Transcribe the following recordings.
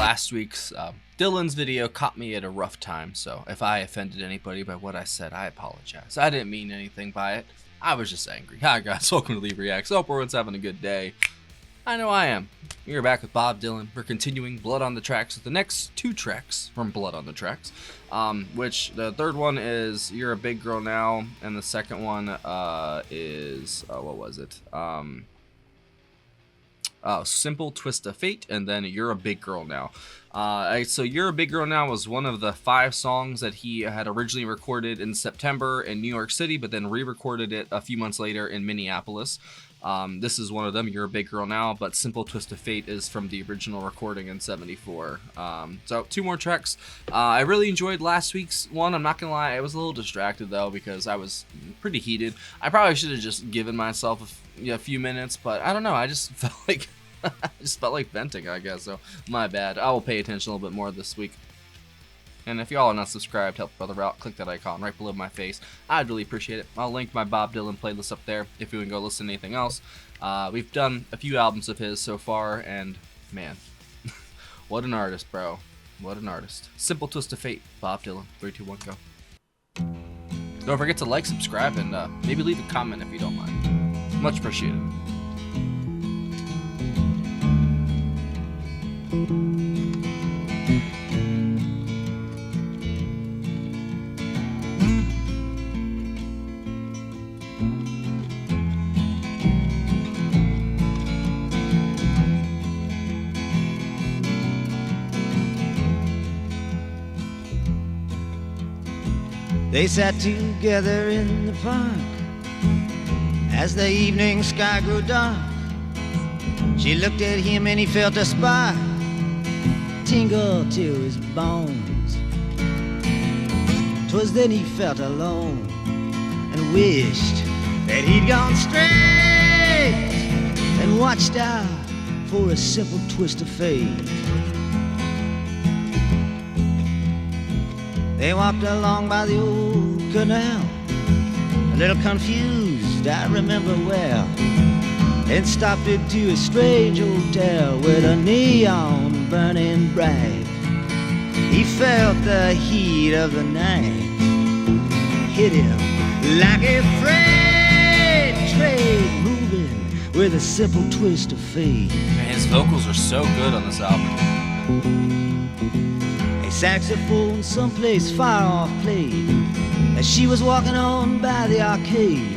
last week's Dylan's video caught me at a rough time, so if I offended anybody by what I said, I apologize. I didn't mean anything by it. I was just angry. Hi guys, welcome to Leave Reacts. Hope everyone's having a good day. I know I am. We're back with Bob Dylan. We're continuing Blood on the Tracks with the next two tracks from Blood on the Tracks. Which the third one is You're a Big Girl Now, and the second one is what was it? Simple Twist of Fate, and then You're a Big Girl Now. So You're a Big Girl Now was one of the 5 songs that he had originally recorded in September in New York City, but then re-recorded it a few months later in Minneapolis. This is one of them, You're a Big Girl Now, but Simple Twist of Fate is from the original recording in '74. So 2 more tracks. I really enjoyed last week's one. I'm not gonna lie, I was a little distracted though because I was pretty heated. I probably should have just given myself a few minutes, but I don't know. I just felt like venting, I guess. So my bad. I will pay attention a little bit more this week. And if y'all are not subscribed, help brother out. Click that icon right below my face. I'd really appreciate it. I'll link my Bob Dylan playlist up there if you want to go listen to anything else. We've done a few albums of his so far, and man, what an artist, bro. What an artist. Simple Twist of Fate, Bob Dylan. 3, 2, 1, go. Don't forget to like, subscribe, and maybe leave a comment if you don't mind. Much appreciated. They sat together in the park as the evening sky grew dark. She looked at him and he felt a spark tingle to his bones. 'Twas then he felt alone and wished that he'd gone straight and watched out for a simple twist of fate. They walked along by the old canal, a little confused, I remember well, and stopped into a strange hotel with a neon burning bright. He felt the heat of the night hit him like a freight train moving with a simple twist of fate. Man, his vocals are so good on this album. A saxophone someplace far off played as she was walking on by the arcade,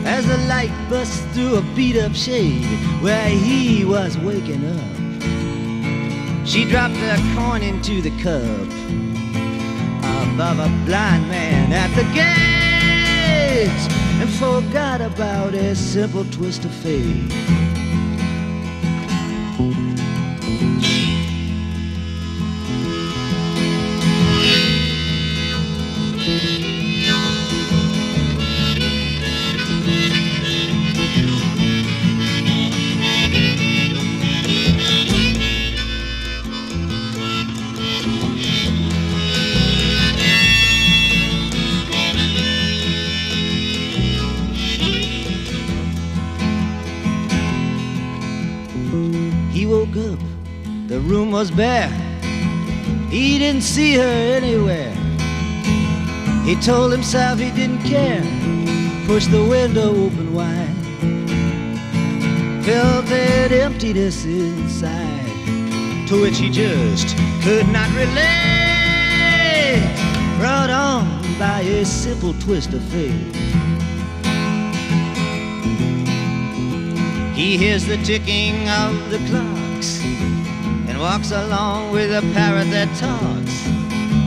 as the light bust through a beat-up shade where he was waking up. She dropped a coin into the cup above a blind man at the gate and forgot about a simple twist of fate. He woke up, the room was bare. He didn't see her anywhere. He told himself he didn't care, pushed the window open wide, felt that emptiness inside, to which he just could not relate, brought on by a simple twist of fate. He hears the ticking of the clocks and walks along with a parrot that talks,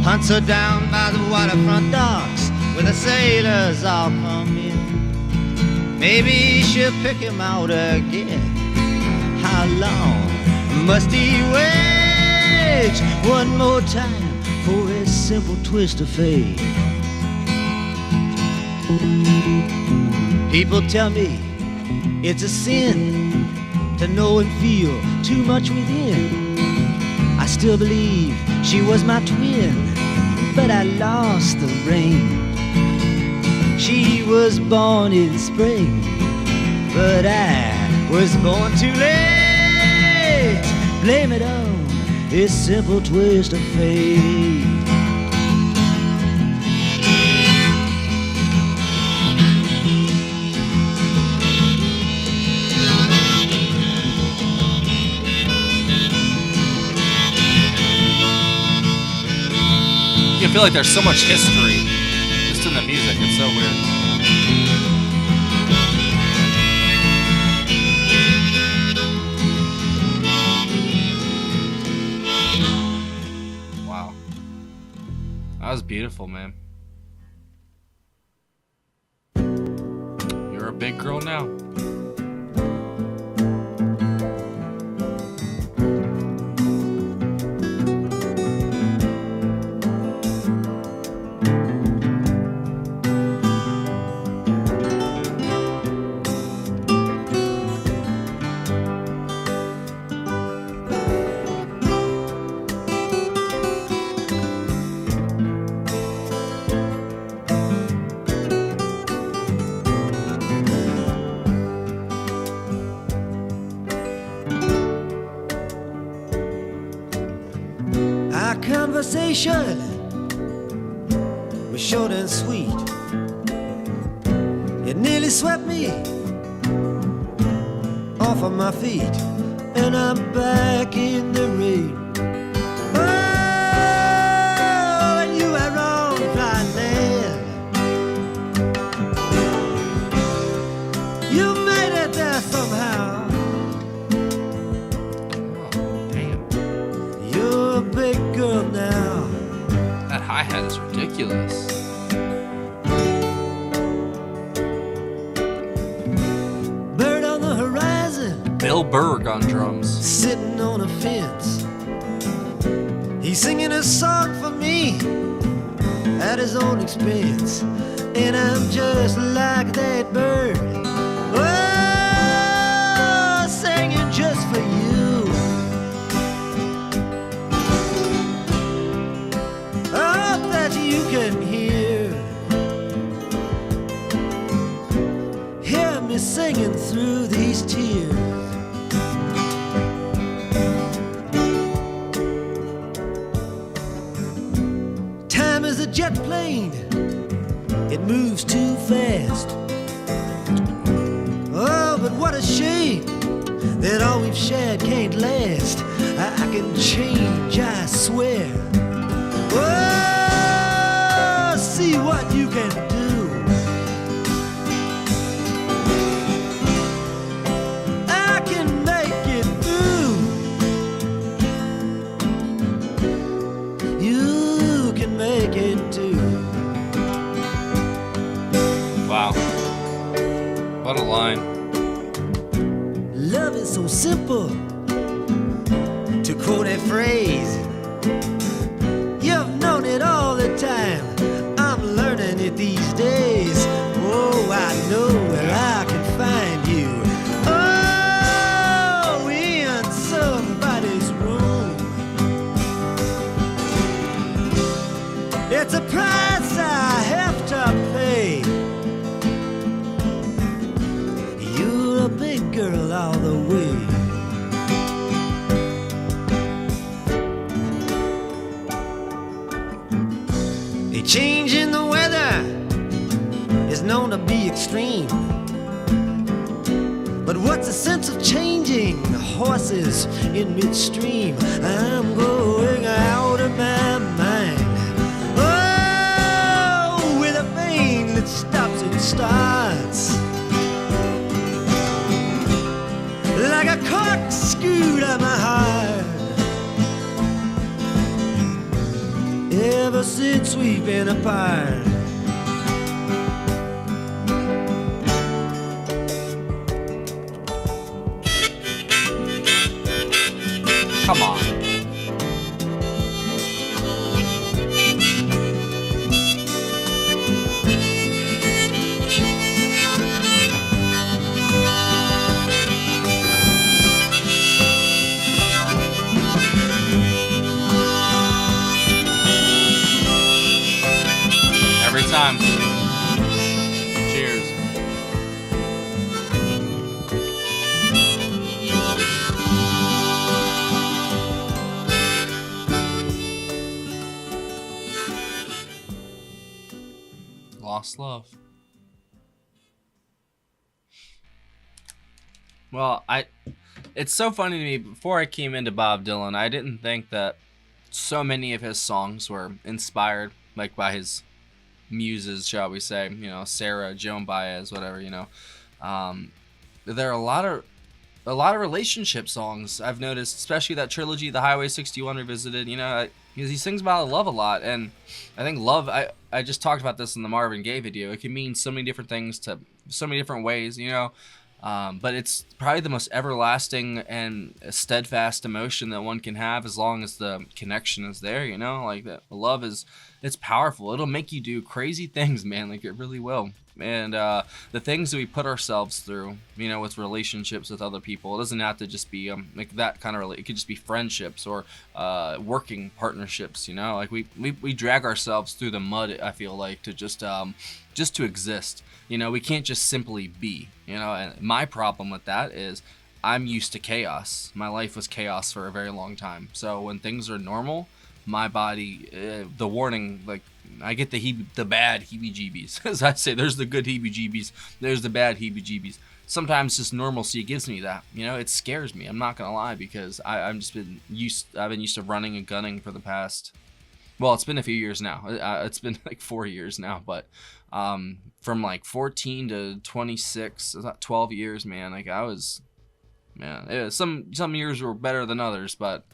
hunts her down by the waterfront docks where the sailors all come in. Maybe she'll pick him out again. How long must he wait one more time for a simple twist of fate? People tell me it's a sin to know and feel too much within. I still believe she was my twin, but I lost the ring. She was born in spring, but I was born too late. Blame it on a simple twist of fate. You feel like there's so much history just in the music. It's so weird. Wow. That was beautiful, man. You're a big girl now. Conversation was short and sweet. It nearly swept me off of my feet, and I'm back in the rain. Oh, and you were wrong, dry land. You made it there somehow. You're a big girl now. That hi-hat is ridiculous. Bird on the horizon, Bill Berg on drums. sitting on a fence. He's singing a song for me at his own expense. And I'm just like that bird, oh, singing just for you. You can hear me singing through these tears. Time is a jet plane, it moves too fast. Oh, but what a shame that all we've shared can't last. I can change, I swear. Oh, see what you can do. I can make it through. You can make it too. Wow. What a line. Love is so simple. To quote a phrase, you've known it all the time. I'm learning it these days. Oh, I know where I can find you. Oh, in somebody's room. It's a price I have to pay. You're a big girl all the way. A change in the weather is known to be extreme. But what's the sense of changing horses in midstream? I'm going out of my mind. Oh, with a vein that stops and starts, like a corkscrew to my heart. Ever since we've been apart. Come on. lost love. Well, it's so funny to me. Before I came into Bob Dylan, I didn't think that so many of his songs were inspired like by his muses, shall we say? Sarah, Joan Baez, whatever. There are a lot of relationship songs I've noticed, especially that trilogy, the Highway 61 Revisited. Because he sings about love a lot, and I think love. I just talked about this in the Marvin Gaye video. It can mean so many different things to so many different ways. But it's probably the most everlasting and steadfast emotion that one can have as long as the connection is there, like that. Love it's powerful. It'll make you do crazy things, man. Like it really will. And the things that we put ourselves through, with relationships with other people, it doesn't have to just be like that kind of. It could just be friendships or working partnerships. Like we drag ourselves through the mud. I feel like to just to exist. We can't just simply be. And my problem with that is I'm used to chaos. My life was chaos for a very long time. So when things are normal, my body, the warning, like I get the bad heebie-jeebies. As I say, there's the good heebie-jeebies, there's the bad heebie-jeebies. Sometimes just normalcy gives me that. It scares me. I'm not gonna lie, because I've been used to running and gunning for the past. Well, it's been a few years now. It's been like 4 years now, but from like 14 to 26, 12 years, man. Like some years were better than others, but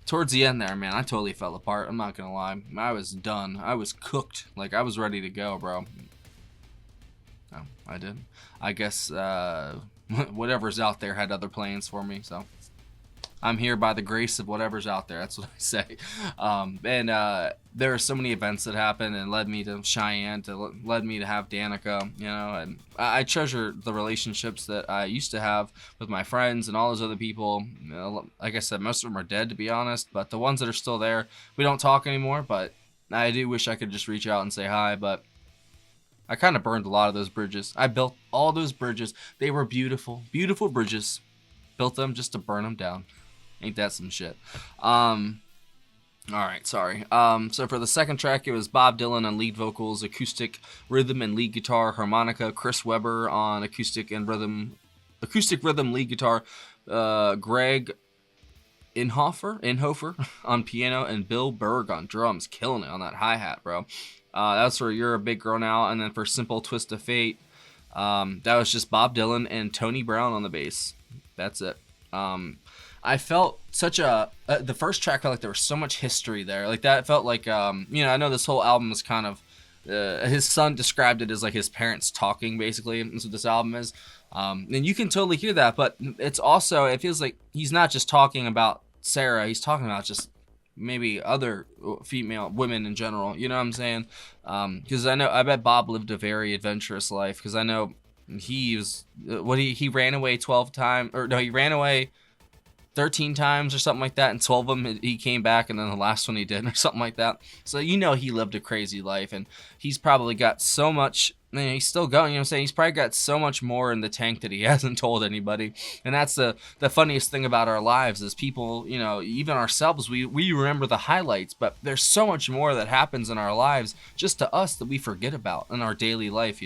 towards the end there, man, I totally fell apart. I'm not gonna lie. I was done. I was cooked. Like I was ready to go, bro. No, I didn't. I guess whatever's out there had other plans for me, so I'm here by the grace of whatever's out there. That's what I say. And there are so many events that happened and led me to Cheyenne, led me to have Danica, and I treasure the relationships that I used to have with my friends and all those other people. Like I said, most of them are dead, to be honest, but the ones that are still there, we don't talk anymore, but I do wish I could just reach out and say hi, but I kind of burned a lot of those bridges. I built all those bridges. They were beautiful, beautiful bridges. Built them just to burn them down. Ain't that some shit? Alright, sorry. So for the second track, it was Bob Dylan on lead vocals, acoustic, rhythm, and lead guitar, harmonica, Chris Webber on acoustic rhythm lead guitar, Greg Inhofer on piano, and Bill Berg on drums, killing it on that hi-hat, bro. That's for You're a Big Girl Now, and then for Simple Twist of Fate, that was just Bob Dylan and Tony Brown on the bass. That's it. I felt the first track felt like there was so much history there. Like that felt like, I know this whole album is kind of, his son described it as like his parents talking, basically. That's what this album is. And you can totally hear that, but it's also, it feels like he's not just talking about Sarah, he's talking about just maybe other female women in general. You know what I'm saying? Because I bet Bob lived a very adventurous life, because I know he ran away 12 times, or no, he ran away 13 times or something like that, and 12 of them he came back, and then the last one he didn't, or something like that. So he lived a crazy life, and he's probably got so much. He's still going, what I'm saying? He's probably got so much more in the tank that he hasn't told anybody. And that's the funniest thing about our lives is people, even ourselves, we remember the highlights, but there's so much more that happens in our lives just to us that we forget about in our daily life,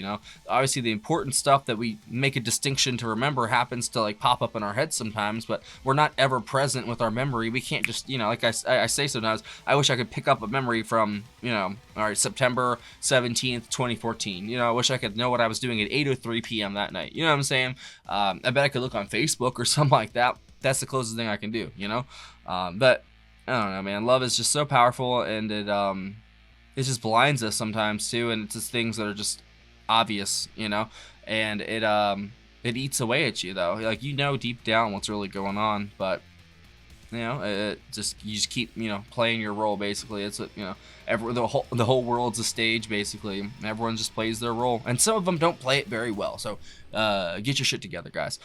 Obviously the important stuff that we make a distinction to remember happens to like pop up in our heads sometimes, but we're not ever present with our memory. We can't just, like I say sometimes, I wish I could pick up a memory from, all right, September 17th, 2014, I wish I could know what I was doing at 8:03 p.m. that night. You know what I'm saying? I bet I could look on Facebook or something like that. That's the closest thing I can do, But I don't know, man. Love is just so powerful, and it just blinds us sometimes too, and it's just things that are just obvious, And it eats away at you though. Like deep down what's really going on, but you just keep playing your role. Basically, it's the whole world's a stage. Basically, everyone just plays their role, and some of them don't play it very well. So get your shit together, guys.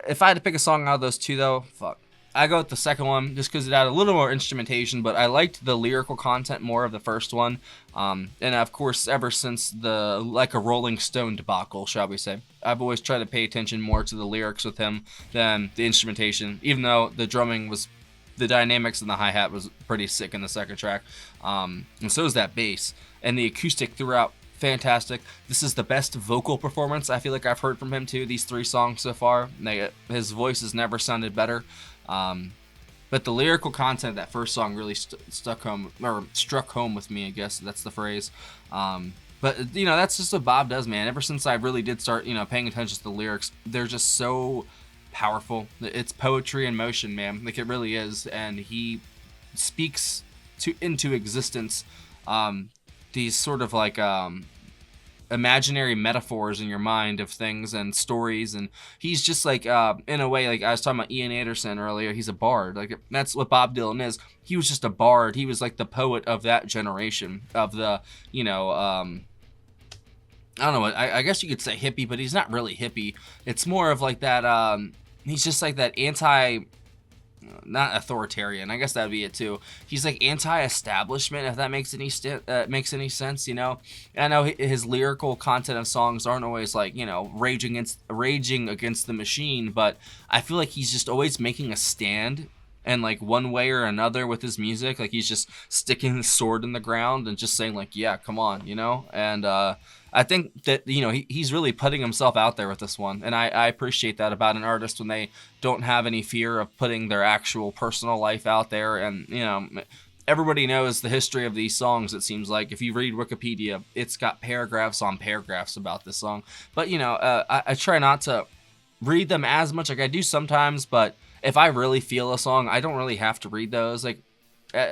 If I had to pick a song out of those two, though, I go with the second one just because it had a little more instrumentation, but I liked the lyrical content more of the first one. And of course, ever since the Like a Rolling Stone debacle, shall we say, I've always tried to pay attention more to the lyrics with him than the instrumentation, even though the dynamics and the hi-hat was pretty sick in the second track. And so is that bass. And the acoustic throughout fantastic. This is the best vocal performance I feel like I've heard from him too. These 3 songs so far, his voice has never sounded better. But the lyrical content of that first song really struck home with me. I guess that's the phrase. But you know, that's just what Bob does, man. Ever since I really did start, you know, paying attention to the lyrics, they're just so powerful. It's poetry in motion, man. Like, it really is, and he speaks into existence these sort of like imaginary metaphors in your mind of things and stories, and he's just like in a way, like I was talking about Ian Anderson earlier, he's a bard. Like, that's what Bob Dylan is. He was just a bard. He was like the poet of that generation of the, you know, I don't know, I guess you could say hippie, but he's not really hippie. It's more of like that he's just like that not authoritarian, I guess that'd be it too. He's like anti-establishment, if that makes any sense, you know. And I know his lyrical content of songs aren't always like, you know, raging against the machine, but I feel like he's just always making a stand, and like one way or another with his music, like he's just sticking his sword in the ground and just saying like, yeah, come on, you know. And I think that, you know, he's really putting himself out there with this one, and I appreciate that about an artist when they don't have any fear of putting their actual personal life out there. And, you know, everybody knows the history of these songs, it seems like. If you read Wikipedia, it's got paragraphs on paragraphs about this song. But, you know, I try not to read them as much. Like, I do sometimes, but if I really feel a song, I don't really have to read those. Like,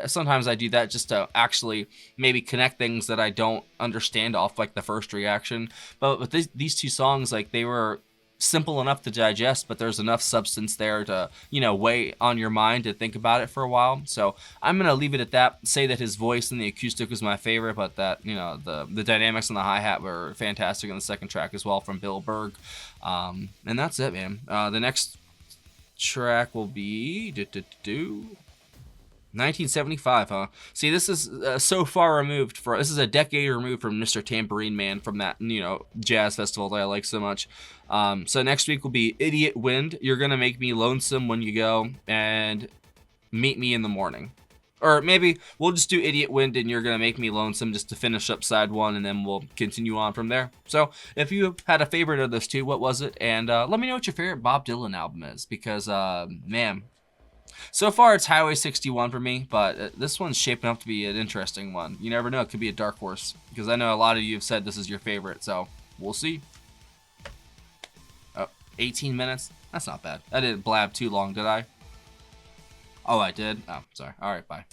sometimes I do that just to actually maybe connect things that I don't understand off like the first reaction. But with these 2 songs, like, they were simple enough to digest, but there's enough substance there to, you know, weigh on your mind to think about it for a while. So I'm gonna leave it at that. Say that his voice and the acoustic was my favorite, but that, you know, the dynamics and the hi-hat were fantastic in the second track as well from Bill Berg. And that's it, man. The next track will be 1975, huh? See, this is so far removed. This is a decade removed from Mr. Tambourine Man, from that, you know, jazz festival that I like so much. So next week will be Idiot Wind, You're Gonna Make Me Lonesome When You Go, and Meet Me in the Morning. Or maybe we'll just do Idiot Wind and You're Gonna Make Me Lonesome just to finish up side 1, and then we'll continue on from there. So if you had a favorite of those 2, what was it? And let me know what your favorite Bob Dylan album is, because, man, so far it's Highway 61 for me, but this one's shaping up to be an interesting one. You never know, it could be a dark horse, because I know a lot of you have said this is your favorite, so we'll see. Oh, 18 minutes? That's not bad. I didn't blab too long, did I? Oh, I did? Oh, sorry. Alright, bye.